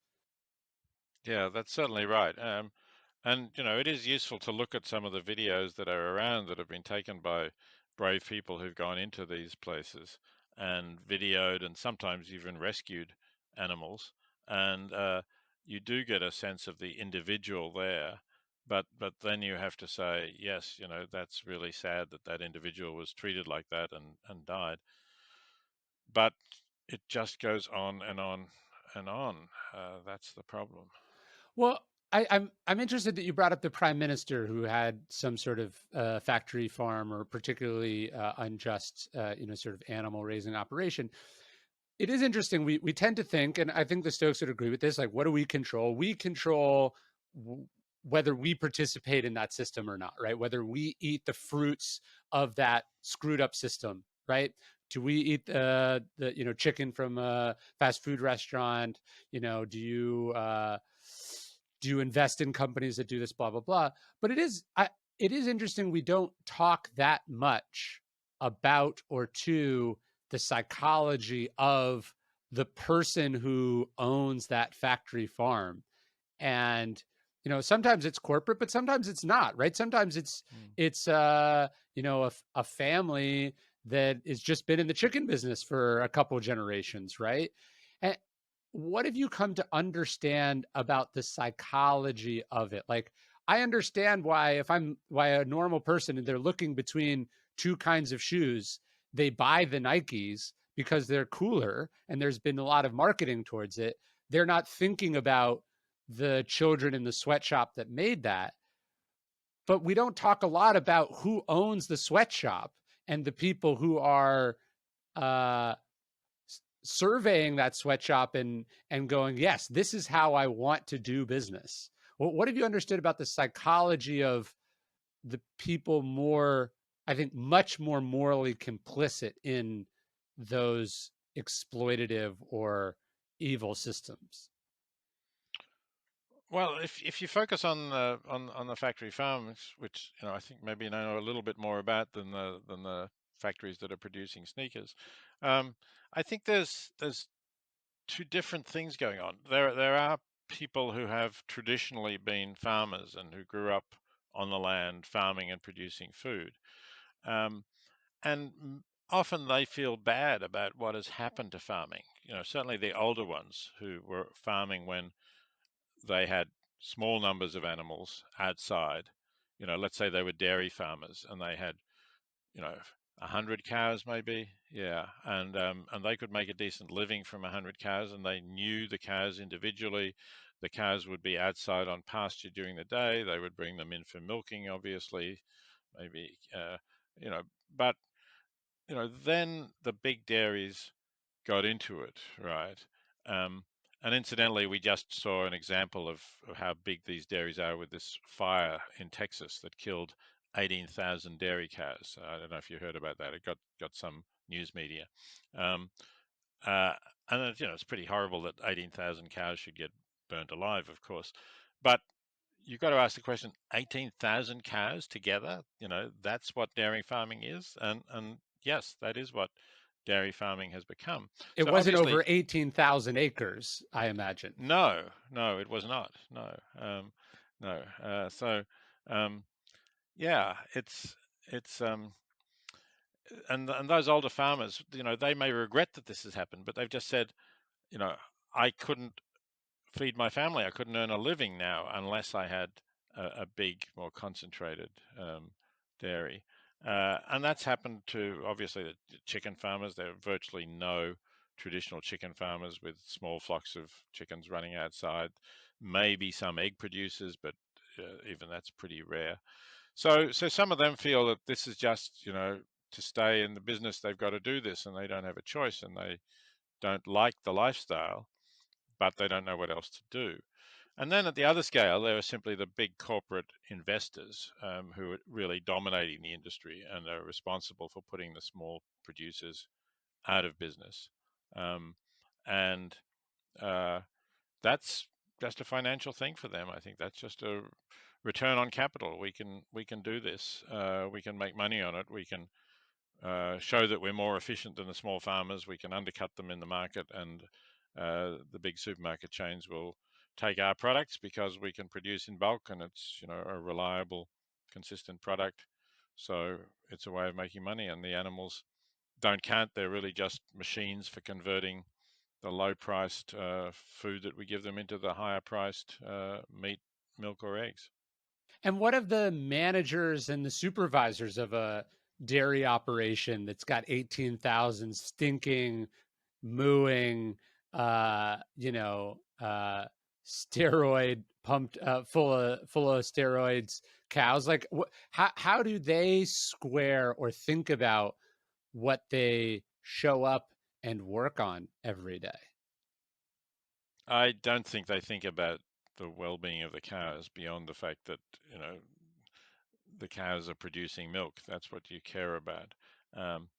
Yeah, that's certainly right. And it is useful to look at some of the videos that are around that have been taken by brave people who've gone into these places and videoed and sometimes even rescued animals. And you do get a sense of the individual there. But then you have to say, yes, that's really sad that that individual was treated like that and died. But it just goes on and on and on. That's the problem. Well, I'm interested that you brought up the prime minister who had some sort of factory farm or particularly unjust, sort of animal raising operation. It is interesting. We tend to think, and I think the Stoics would agree with this. Like, what do we control? We control whether we participate in that system or not, right? Whether we eat the fruits of that screwed up system, right? Do we eat the chicken from a fast food restaurant? Do you invest in companies that do this? Blah blah blah. But it is interesting. We don't talk that much about or to the psychology of the person who owns that factory farm. And sometimes it's corporate, but sometimes it's not, right? Sometimes Mm. a family that has just been in the chicken business for a couple of generations, right? And what have you come to understand about the psychology of it? Like, I understand why a normal person and they're looking between two kinds of shoes, they buy the Nikes because they're cooler and there's been a lot of marketing towards it. They're not thinking about the children in the sweatshop that made that. But we don't talk a lot about who owns the sweatshop and the people who are uh, surveying that sweatshop and going, yes, this is how I want to do business. What have you understood about the psychology of the people more, I think, much more morally complicit in those exploitative or evil systems? Well, if you focus on the factory farms, which I think maybe you know a little bit more about than the factories that are producing sneakers, um, I think there's two different things going on. There are people who have traditionally been farmers and who grew up on the land farming and producing food, um, and often they feel bad about what has happened to farming. Certainly the older ones who were farming when they had small numbers of animals outside. Let's say they were dairy farmers and they had, you know, 100 cows maybe, yeah, and they could make a decent living from 100 cows, and they knew the cows individually. The cows would be outside on pasture during the day. They would bring them in for milking, obviously, maybe, but then the big dairies got into it, right? Um, and incidentally, we just saw an example of how big these dairies are with this fire in Texas that killed 18,000 dairy cows. I don't know if you heard about that. It got some news media. Um, uh, and it's pretty horrible that 18,000 cows should get burnt alive, of course. But you've got to ask the question: 18,000 cows together? That's what dairy farming is, and yes, that is what dairy farming has become. It So wasn't obviously, over 18,000 acres, I imagine. no, no, it was not. No, no. So, um, yeah, it's and those older farmers, they may regret that this has happened, but they've just said, you know, I couldn't feed my family. I couldn't earn a living now unless I had a big, more concentrated dairy. And that's happened to obviously the chicken farmers. There are virtually no traditional chicken farmers with small flocks of chickens running outside. Maybe some egg producers, but even that's pretty rare. So some of them feel that this is just, to stay in the business, they've got to do this, and they don't have a choice, and they don't like the lifestyle, but they don't know what else to do. And then at the other scale, there are simply the big corporate investors who are really dominating the industry and are responsible for putting the small producers out of business. Um, and uh, that's just a financial thing for them. I think that's just a return on capital. We can do this. We can make money on it. We can show that we're more efficient than the small farmers. We can undercut them in the market, and the big supermarket chains will take our products because we can produce in bulk, and it's a reliable, consistent product. So it's a way of making money, and the animals don't count. They're really just machines for converting the low-priced food that we give them into the higher-priced meat, milk, or eggs. And what of the managers and the supervisors of a dairy operation that's got 18,000 stinking, mooing, steroid pumped, full of steroids cows? Like, how do they square or think about what they show up and work on every day? I don't think they think about the well-being of the cows beyond the fact that the cows are producing milk. That's what you care about. Um,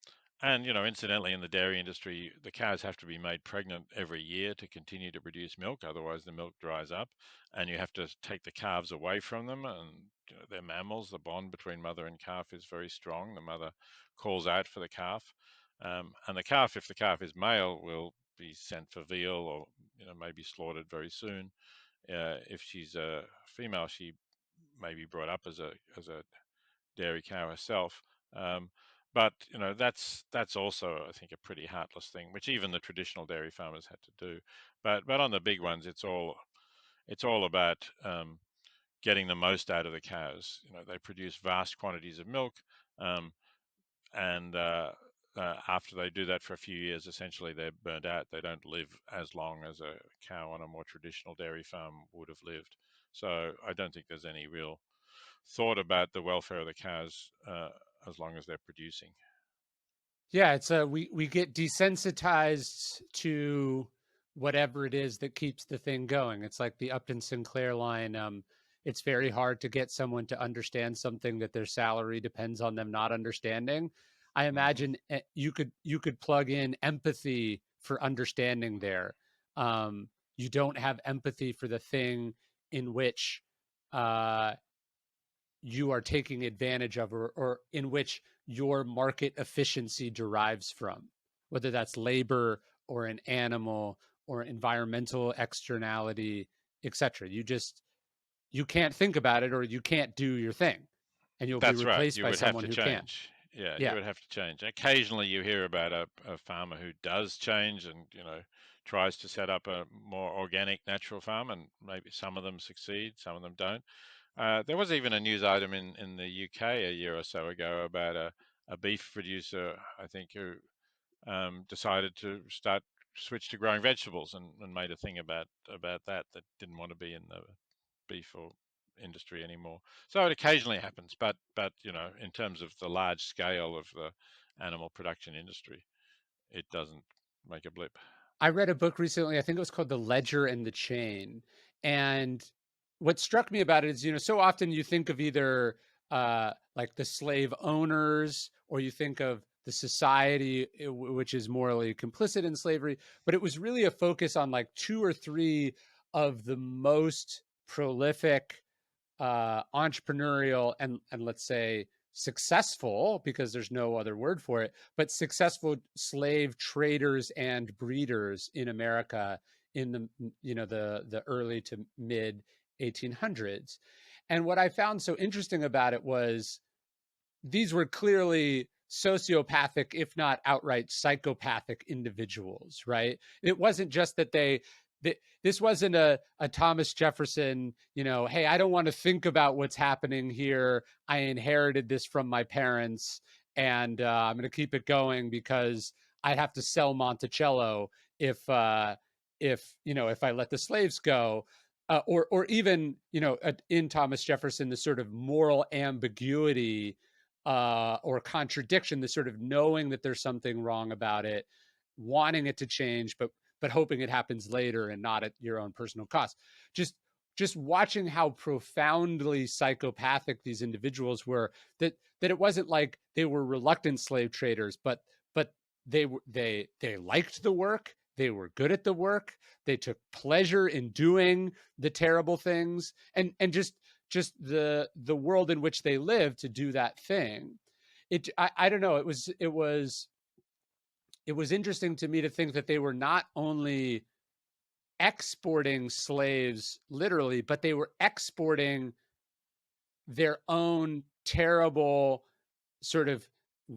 and incidentally, in the dairy industry, the cows have to be made pregnant every year to continue to produce milk. Otherwise, the milk dries up, and you have to take the calves away from them. And they're mammals. The bond between mother and calf is very strong. The mother calls out for the calf, and the calf, if the calf is male, will be sent for veal or maybe slaughtered very soon. If she's a female, she may be brought up as a dairy cow herself. Um, but that's also, I think, a pretty heartless thing, which even the traditional dairy farmers had to do. But on the big ones, it's all about getting the most out of the cows. They produce vast quantities of milk, um, and after they do that for a few years, essentially they're burnt out. They don't live as long as a cow on a more traditional dairy farm would have lived. So I don't think there's any real thought about the welfare of the cows as long as they're producing. Yeah, it's we get desensitized to whatever it is that keeps the thing going. It's like the Upton Sinclair line. It's very hard to get someone to understand something that their salary depends on them not understanding. I Hmm. imagine you could plug in empathy for understanding there. You don't have empathy for the thing in which uh, you are taking advantage of, or in which your market efficiency derives from, whether that's labor or an animal or environmental externality, etc. You can't think about it, or you can't do your thing, and you'll be That's right. replaced You by would have someone to who can. change. Yeah, you Yeah. would have to change. Occasionally, you hear about a farmer who does change and tries to set up a more organic, natural farm, and maybe some of them succeed, some of them don't. There was even a news item in the UK a year or so ago about a beef producer, I think, who decided to switch to growing vegetables, and made a thing about that didn't want to be in the beef or industry anymore. So it occasionally happens, but in terms of the large scale of the animal production industry. It doesn't make a blip. I read a book recently, I think it was called The Ledger and the Chain. And what struck me about it is, so often you think of either like the slave owners, or you think of the society which is morally complicit in slavery, but it was really a focus on like two or three of the most prolific entrepreneurial and let's say successful, because there's no other word for it, but successful slave traders and breeders in America in the early to mid 1800s. And what I found so interesting about it was these were clearly sociopathic, if not outright psychopathic individuals, right? It wasn't just that this wasn't a Thomas Jefferson, hey, I don't want to think about what's happening here. I inherited this from my parents, and I'm going to keep it going because I'd have to sell Monticello if I let the slaves go. Or even in Thomas Jefferson, the sort of moral ambiguity or contradiction, the sort of knowing that there's something wrong about it, wanting it to change, but hoping it happens later and not at your own personal cost. Just just watching how profoundly psychopathic these individuals were, that it wasn't like they were reluctant slave traders, but they liked the work, they were good at the work, they took pleasure in doing the terrible things, and just the world in which they live to do that thing. I don't know, it was interesting to me to think that they were not only exporting slaves literally, but they were exporting their own terrible sort of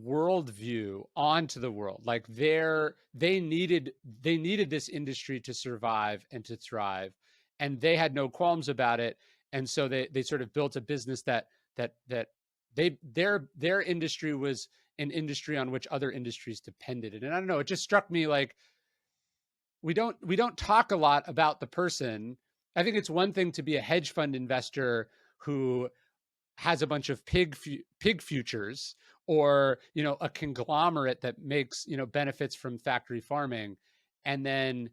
worldview onto the world. Like they needed this industry to survive and to thrive, and they had no qualms about it. And so they sort of built a business that their industry was an industry on which other industries depended. And I don't know, it just struck me like we don't talk a lot about the person. I think it's one thing to be a hedge fund investor who has a bunch of pig futures, or a conglomerate that makes benefits from factory farming, and then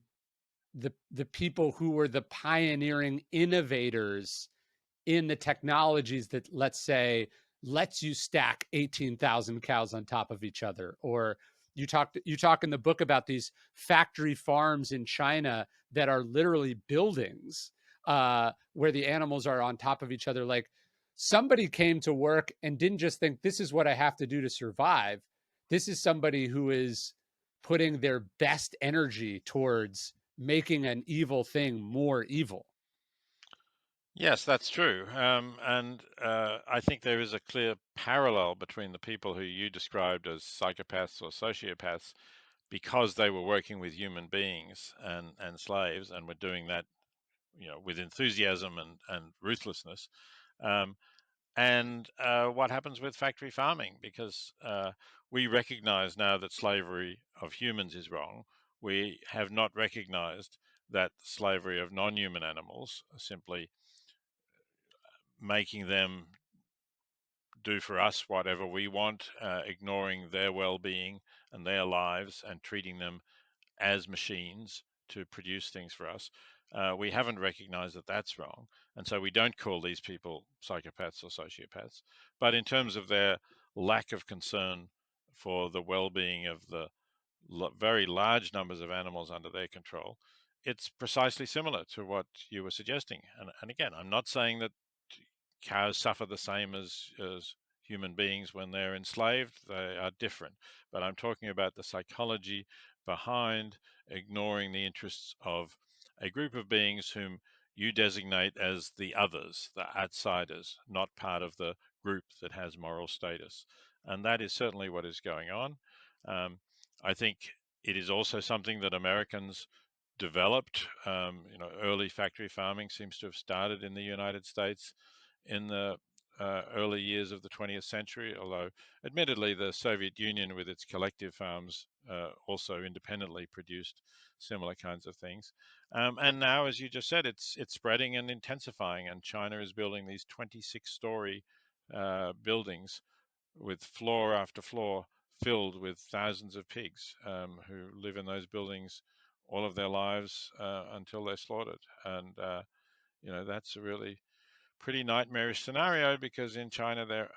the people who were the pioneering innovators in the technologies that, let's say, lets you stack 18,000 cows on top of each other. Or you talk in the book about these factory farms in China that are literally buildings, where the animals are on top of each other. Like, somebody came to work and didn't just think, this is what I have to do to survive. This is somebody who is putting their best energy towards making an evil thing more evil. Yes, that's true. And I think there is a clear parallel between the people who you described as psychopaths or sociopaths, because they were working with human beings and slaves, and were doing that, with enthusiasm and ruthlessness. Um, and what happens with factory farming? Because we recognize now that slavery of humans is wrong. We have not recognized that slavery of non-human animals, simply making them do for us whatever we want, ignoring their well-being and their lives, and treating them as machines to produce things for us. We haven't recognized that that's wrong, and so we don't call these people psychopaths or sociopaths. But in terms of their lack of concern for the well-being of the very large numbers of animals under their control, it's precisely similar to what you were suggesting. And again, I'm not saying that cows suffer the same as human beings when they're enslaved. They are different. But I'm talking about the psychology behind ignoring the interests of a group of beings whom you designate as the others, the outsiders, not part of the group that has moral status. And that is certainly what is going on. Um, I think it is also something that Americans developed. Early factory farming seems to have started in the United States in the early years of the 20th century, although admittedly the Soviet Union with its collective farms also independently produced similar kinds of things. And now, as you just said, it's spreading and intensifying, and China is building these 26-story buildings with floor after floor filled with thousands of pigs who live in those buildings all of their lives until they're slaughtered. And that's a really pretty nightmarish scenario, because in China there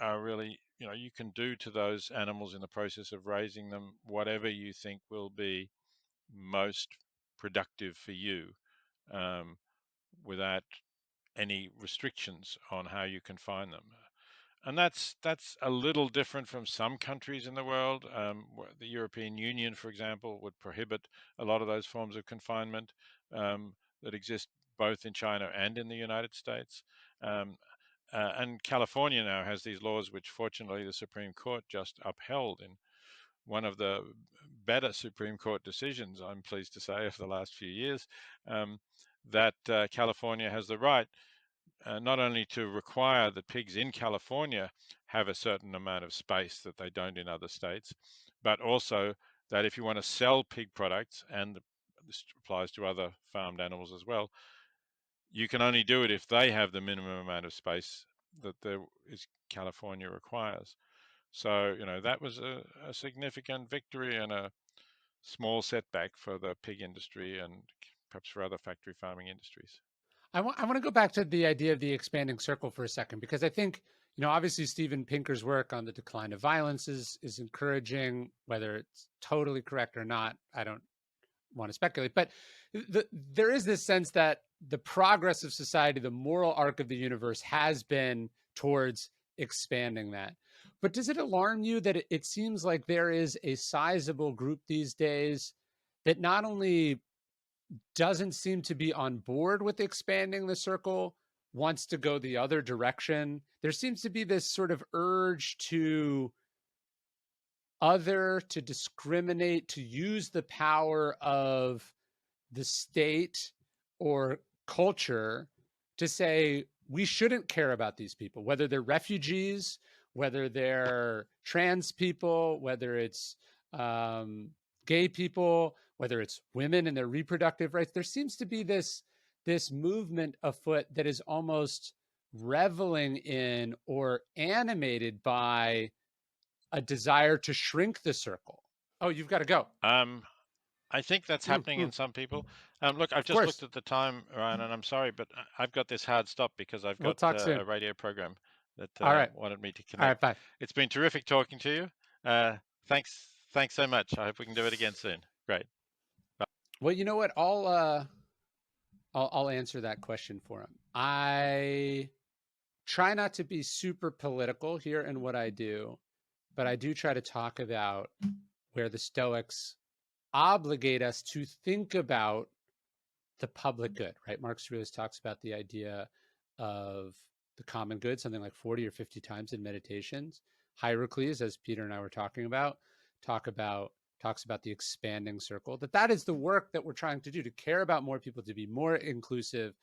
are really, you can do to those animals in the process of raising them whatever you think will be most productive for you, um, without any restrictions on how you confine them. And that's a little different from some countries in the world. The European Union, for example, would prohibit a lot of those forms of confinement that exist both in China and in the United States. Um, and California now has these laws, which fortunately the Supreme Court just upheld in one of the better Supreme Court decisions, I'm pleased to say, of the last few years, um, that California has the right not only to require that pigs in California have a certain amount of space that they don't in other states, but also that if you want to sell pig products, and this applies to other farmed animals as well, you can only do it if they have the minimum amount of space that there is California requires. So, that was a significant victory and a small setback for the pig industry and perhaps for other factory farming industries. I want to go back to the idea of the expanding circle for a second, because I think, obviously Steven Pinker's work on the decline of violence is encouraging. Whether it's totally correct or not, I don't want to speculate. But there is this sense that the progress of society, the moral arc of the universe, has been towards expanding that. But does it alarm you that it seems like there is a sizable group these days that not only doesn't seem to be on board with expanding the circle, wants to go the other direction? There seems to be this sort of urge to to discriminate, to use the power of the state or culture to say we shouldn't care about these people, whether they're refugees, whether they're trans people, whether it's gay people, whether it's women and their reproductive rights. There seems to be this movement afoot that is almost reveling in or animated by a desire to shrink the circle. Oh, you've got to go. Um, I think that's Mm, happening in mm, some people. Look, I've of just looked course. at the time, Ryan, and I'm sorry, but I've got this hard stop because I've We'll got talk a soon. radio program that All right. wanted me to All right. connect. Bye. It's been terrific talking to you. Thanks so much. I hope we can do it again soon. Great. Well, you know what? I'll answer that question for him. I try not to be super political here in what I do, but I do try to talk about where the Stoics obligate us to think about the public good, right? Marcus Aurelius talks about the idea of the common good something like 40 or 50 times in Meditations. Hierocles, as Peter and I were talking about, talk about talks about the expanding circle. That is the work that we're trying to do, to care about more people, to be more inclusive,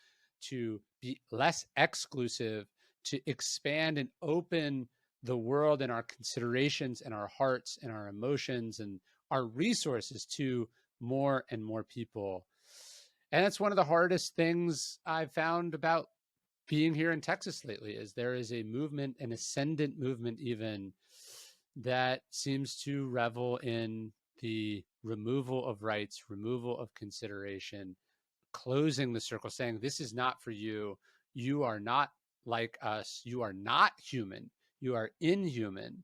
to be less exclusive, to expand and open the world and our considerations and our hearts and our emotions and our resources to more and more people. And that's one of the hardest things I've found about being here in Texas lately, is there is a movement, an ascendant movement even, that seems to revel in the removal of rights, removal of consideration, closing the circle, saying this is not for you. You are not like us. You are not human. You are inhuman.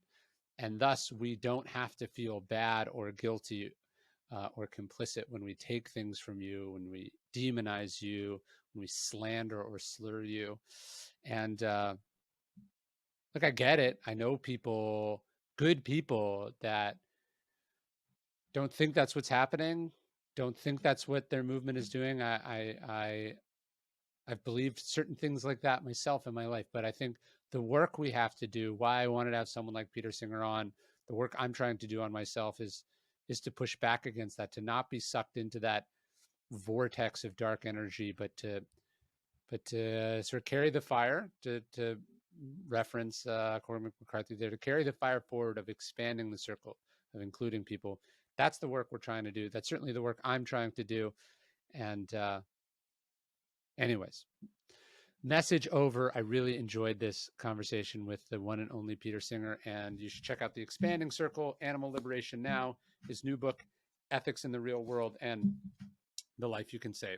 And thus we don't have to feel bad or guilty or complicit when we take things from you, when we demonize you, when we slander or slur you. And look, I get it. I know people, good people, that don't think that's what's happening, don't think that's what their movement is doing. I've believed certain things like that myself in my life, but I think the work we have to do, why I wanted to have someone like Peter Singer on, the work I'm trying to do on myself is to push back against that, to not be sucked into that vortex of dark energy, but to sort of carry the fire, to reference Cormac McCarthy there, to carry the fire forward of expanding the circle, of including people. That's the work we're trying to do. That's certainly the work I'm trying to do. And anyways, Message over. I really enjoyed this conversation with the one and only Peter Singer, and you should check out The Expanding Circle, Animal Liberation Now, his new book, Ethics in the Real World, and The Life You Can Save.